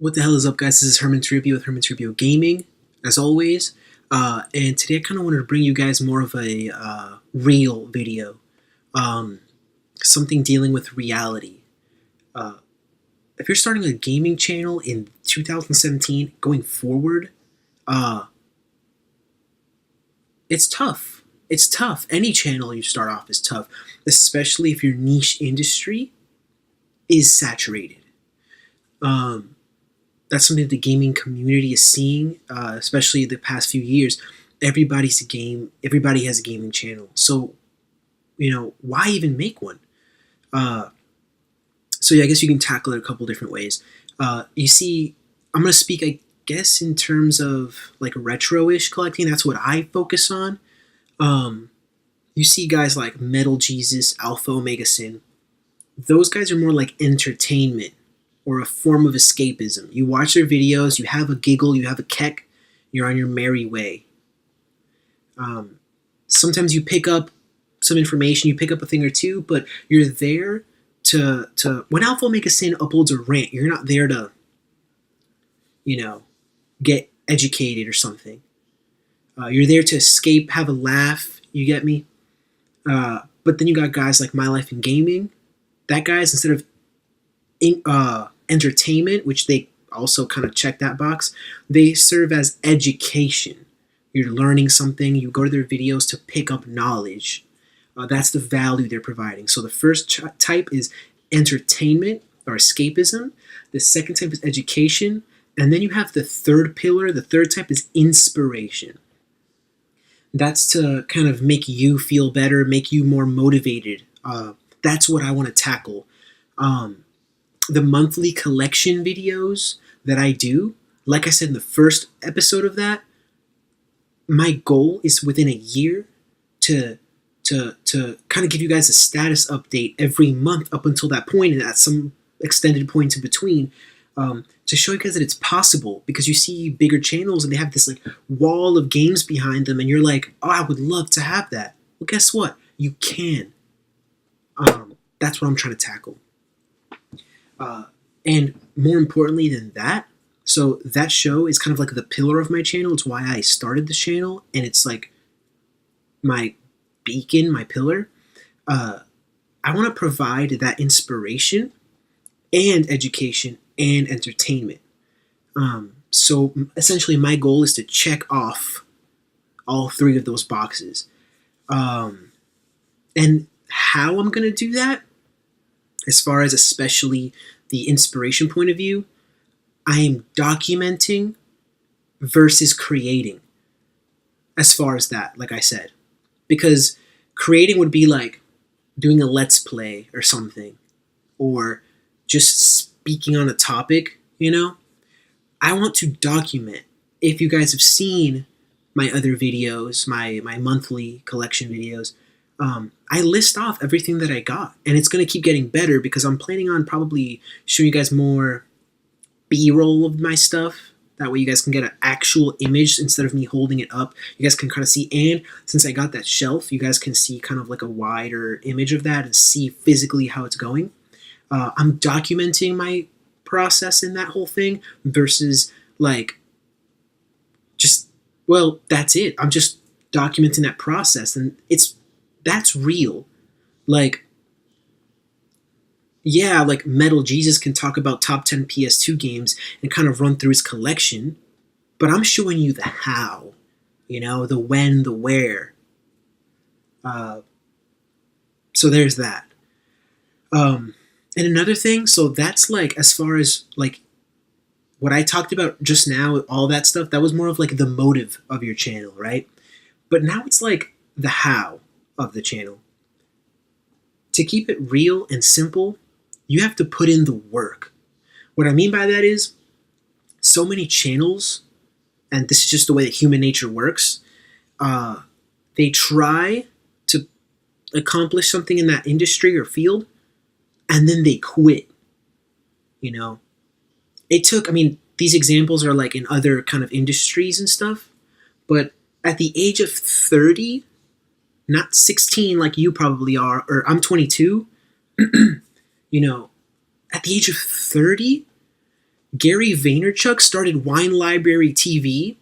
What the hell is up, guys? This is Herman Toribio with Herman Toribio Gaming, as always. And today I kind of wanted to bring you guys more of a real video. Something dealing with reality. If you're starting a gaming channel in 2017, going forward, it's tough. It's tough. Any channel you start off is tough, especially if your niche industry is saturated. That's something the gaming community is seeing, especially the past few years. Everybody has a gaming channel. So, why even make one? So yeah, I guess you can tackle it a couple different ways. You see, I'm going to speak, I guess, in terms of like retro-ish collecting. That's what I focus on. You see guys like Metal Jesus, Alpha Omega Sin. Those guys are more like entertainment or a form of escapism. You watch their videos, you have a giggle, you have a keck, you're on your merry way. Sometimes you pick up some information, you pick up a thing or two, but you're there to when Alpha Omega Sin uploads a rant, you're not there to, get educated or something. You're there to escape, have a laugh, you get me? But then you got guys like My Life in Gaming. That guy's, instead of entertainment, which they also kind of check that box, they serve as education. You're learning something, you go to their videos to pick up knowledge. That's the value they're providing. So the first type is entertainment or escapism. The second type is education. And then you have the third pillar. The third type is inspiration. That's to kind of make you feel better, make you more motivated. That's what I want to tackle. The monthly collection videos that I do, like I said in the first episode of that, my goal is within a year to kind of give you guys a status update every month up until that point, and at some extended points in between, to show you guys that it's possible. Because you see bigger channels and they have this like wall of games behind them, and you're like, oh, I would love to have that. Well, guess what? You can. That's what I'm trying to tackle. And more importantly than that, so that show is kind of like the pillar of my channel. It's why I started the channel, and it's like my beacon, my pillar. I want to provide that inspiration and education and entertainment. So essentially my goal is to check off all three of those boxes. And how I'm going to do that, as far as especially the inspiration point of view, I am documenting versus creating as far as that, like I said. Because creating would be like doing a let's play or something, or just speaking on a topic, I want to document. If you guys have seen my other videos, my monthly collection videos, I list off everything that I got, and it's going to keep getting better because I'm planning on probably showing you guys more B-roll of my stuff. That way you guys can get an actual image instead of me holding it up. You guys can kind of see, and since I got that shelf, you guys can see kind of like a wider image of that and see physically how it's going. I'm documenting my process in that whole thing versus like that's it. I'm just documenting that process, and that's real. Like, yeah, like Metal Jesus can talk about top 10 PS2 games and kind of run through his collection, but I'm showing you the how, the when, the where. So there's that. And another thing, so that's like, as far as like what I talked about just now, all that stuff, that was more of like the motive of your channel, right? But now it's like the how of the channel. To keep it real and simple, you have to put in the work. What I mean by that is, so many channels, and this is just the way that human nature works, they try to accomplish something in that industry or field, and then they quit. These examples are like in other kind of industries and stuff, but at the age of 30, not 16 like you probably are, or I'm 22, at the age of 30, Gary Vaynerchuk started Wine Library TV,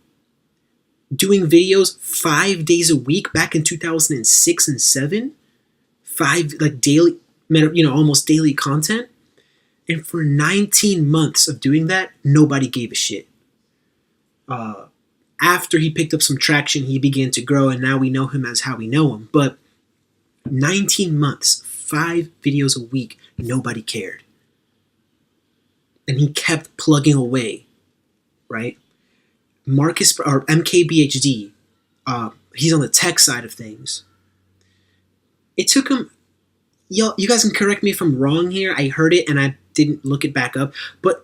doing videos 5 days a week back in 2006 and 7, like daily, almost daily content. And for 19 months of doing that, nobody gave a shit. After he picked up some traction, he began to grow, and now we know him as how we know him. But 19 months, 5 videos a week, nobody cared. And he kept plugging away, right? Marcus, or MKBHD, he's on the tech side of things. It took him, you guys can correct me if I'm wrong here. I heard it and I didn't look it back up. But,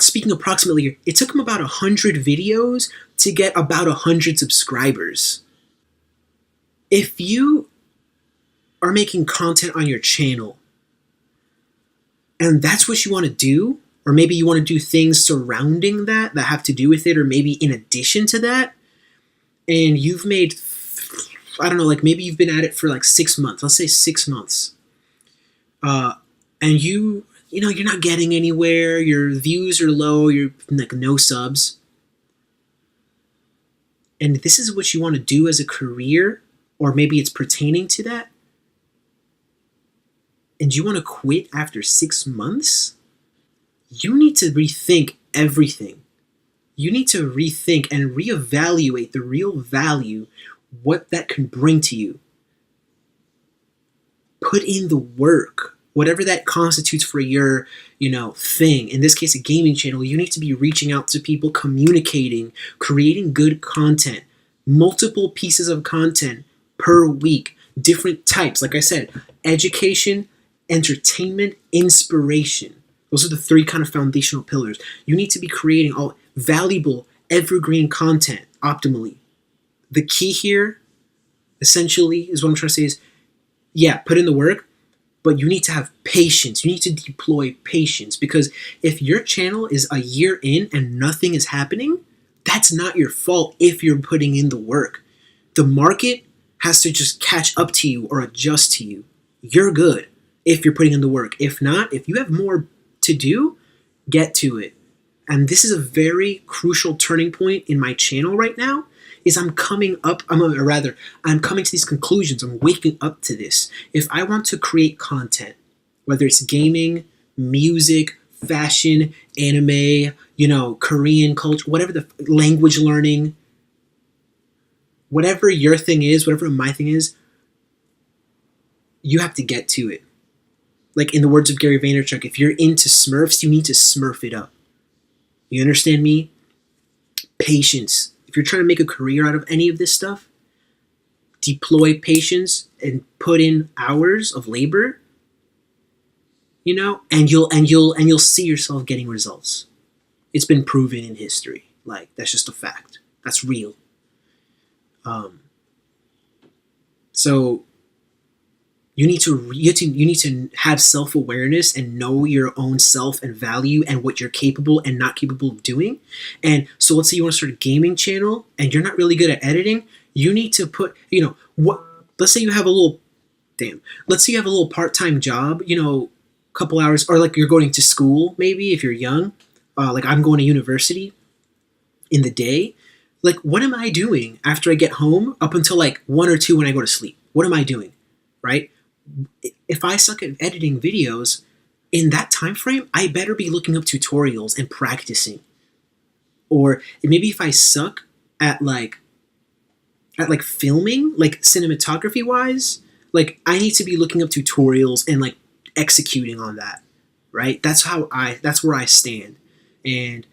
speaking approximately here, it took him about 100 videos to get about 100 subscribers. If you are making content on your channel and that's what you want to do, or maybe you want to do things surrounding that have to do with it, or maybe in addition to that, and you've made, I don't know, like maybe you've been at it for like 6 months, let's say 6 months, and you're not getting anywhere, your views are low, you're like no subs, and this is what you want to do as a career, or maybe it's pertaining to that, and you want to quit after 6 months, you need to rethink everything. You need to rethink and reevaluate the real value, what that can bring to you. Put in the work, whatever that constitutes for your, thing. In this case, a gaming channel, you need to be reaching out to people, communicating, creating good content, multiple pieces of content per week, different types. Like I said, education, entertainment, inspiration. Those are the 3 kind of foundational pillars. You need to be creating all valuable, evergreen content optimally. The key here, essentially, is what I'm trying to say is, put in the work, but you need to have patience. You need to deploy patience, because if your channel is a year in and nothing is happening, that's not your fault if you're putting in the work. The market has to just catch up to you or adjust to you. You're good if you're putting in the work. If not, if you have more to do, get to it. And this is a very crucial turning point in my channel right now, is I'm coming to these conclusions. I'm waking up to this. If I want to create content, whether it's gaming, music, fashion, anime, Korean culture, whatever the language learning, whatever your thing is, whatever my thing is, you have to get to it. Like in the words of Gary Vaynerchuk, if you're into Smurfs, you need to Smurf it up. You understand me? Patience. If you're trying to make a career out of any of this stuff, deploy patience and put in hours of labor, and you'll see yourself getting results. It's been proven in history. Like, that's just a fact. That's real. So you need to have self-awareness and know your own self and value and what you're capable and not capable of doing. And so let's say you want to start a gaming channel and you're not really good at editing. You need to put, let's say you have a little part-time job, couple hours, or like you're going to school maybe if you're young, like I'm going to university in the day. Like, what am I doing after I get home up until like 1 or 2 when I go to sleep? What am I doing, right? If I suck at editing videos in that time frame, I better be looking up tutorials and practicing. Or maybe if I suck at filming, like cinematography wise, like I need to be looking up tutorials and like executing on that, right? That's where I stand. And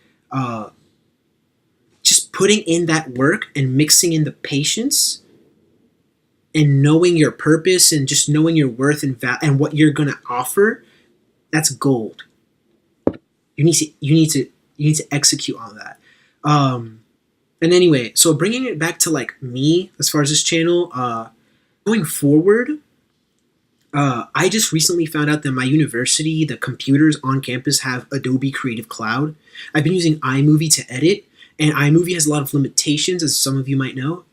just putting in that work and mixing in the patience and knowing your purpose and just knowing your worth and what you're going to offer, that's gold. You need to execute on that. And anyway, so bringing it back to like me as far as this channel, going forward, I just recently found out that my university, the computers on campus have Adobe Creative Cloud. I've been using iMovie to edit, and iMovie has a lot of limitations, as some of you might know.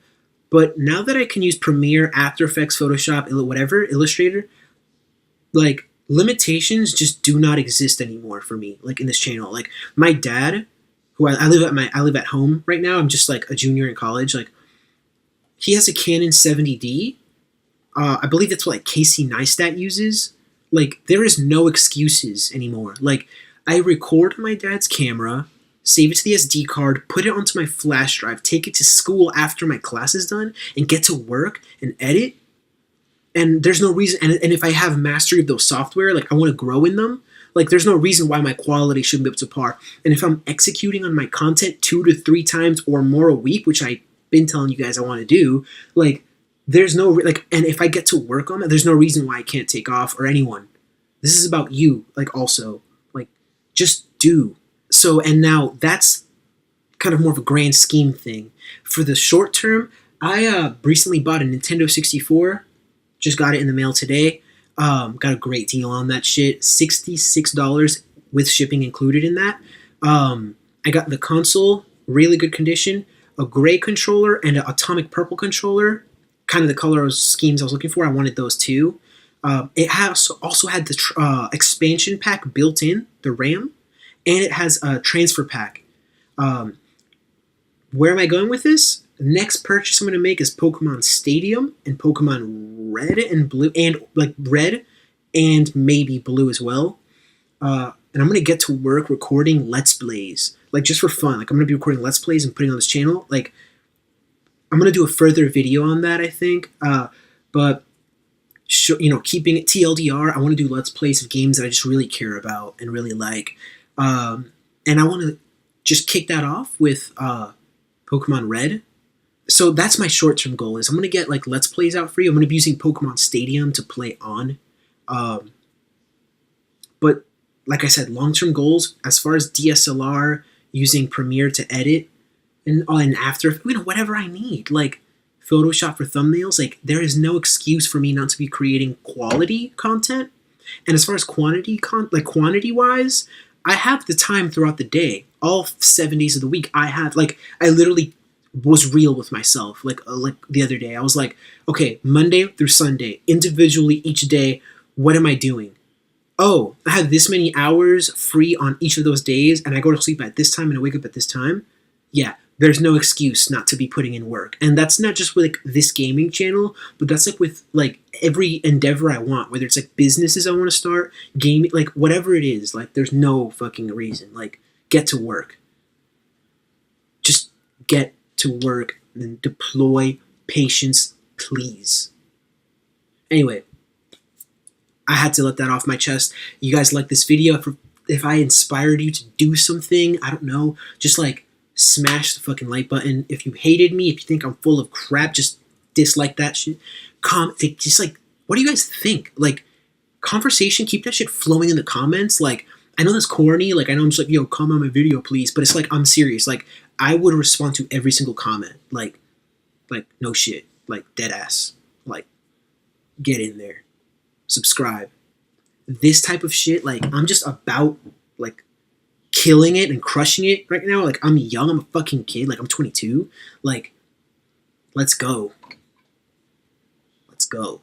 But now that I can use Premiere, After Effects, Photoshop, whatever, Illustrator, like limitations just do not exist anymore for me, like in this channel. Like my dad, who I live at home right now, I'm just like a junior in college, like he has a Canon 70D. I believe that's what like Casey Neistat uses. Like there is no excuses anymore. Like I record my dad's camera, save it to the SD card, put it onto my flash drive, take it to school after my class is done, and get to work and edit. And there's no reason, and if I have mastery of those software, like I want to grow in them, like there's no reason why my quality shouldn't be up to par. And if I'm executing on my content 2 to 3 times or more a week, which I've been telling you guys I want to do, like there's no, like, and if I get to work on it, there's no reason why I can't take off, or anyone. This is about you, like also, like just do. So, and now that's kind of more of a grand scheme thing. For the short term, I recently bought a Nintendo 64. Just got it in the mail today. Got a great deal on that shit. $66 with shipping included in that. I got the console, really good condition, a gray controller, and an atomic purple controller. Kind of the color schemes I was looking for. I wanted those too. It has also had the expansion pack built in, the RAM, and it has a transfer pack. Where am I going with this? The next purchase I'm going to make is Pokemon Stadium and Pokemon Red and Blue, and like Red and maybe Blue as well. And I'm going to get to work recording Let's Plays, like just for fun. Like I'm going to be recording Let's Plays and putting on this channel. Like I'm going to do a further video on that, I think. But keeping it TLDR, I want to do Let's Plays of games that I just really care about and really like. And I want to just kick that off with Pokemon Red. So that's my short-term goal, is I'm going to get like Let's Plays out for you. I'm going to be using Pokemon Stadium to play on. But like I said, long-term goals, as far as DSLR, using Premiere to edit, and After, whatever I need, like Photoshop for thumbnails, like there is no excuse for me not to be creating quality content. And as far as quantity-wise, I have the time throughout the day. All 7 days of the week, I literally was real with myself. Like the other day, I was like, okay, Monday through Sunday, individually each day, what am I doing? Oh, I have this many hours free on each of those days, and I go to sleep at this time and I wake up at this time. Yeah, there's no excuse not to be putting in work. And that's not just with like this gaming channel, but that's like with like every endeavor I want, whether it's like businesses I want to start, gaming, like whatever it is. Like there's no fucking reason. Like get to work. Just get to work and deploy patience, please. Anyway, I had to let that off my chest. You guys like this video? If I inspired you to do something, I don't know, just like smash the fucking like button. If you hated me, if you think I'm full of crap, just dislike that shit. Just like, what do you guys think? Like, conversation, keep that shit flowing in the comments. Like, I know that's corny. Like, I know I'm just like, yo, comment on my video, please. But it's like, I'm serious. Like, I would respond to every single comment. Like no shit. Like, dead ass. Like, get in there. Subscribe. This type of shit, like, I'm just about, like, killing it and crushing it right now. Like, I'm young. I'm a fucking kid. Like, I'm 22. Like, let's go. Let's go.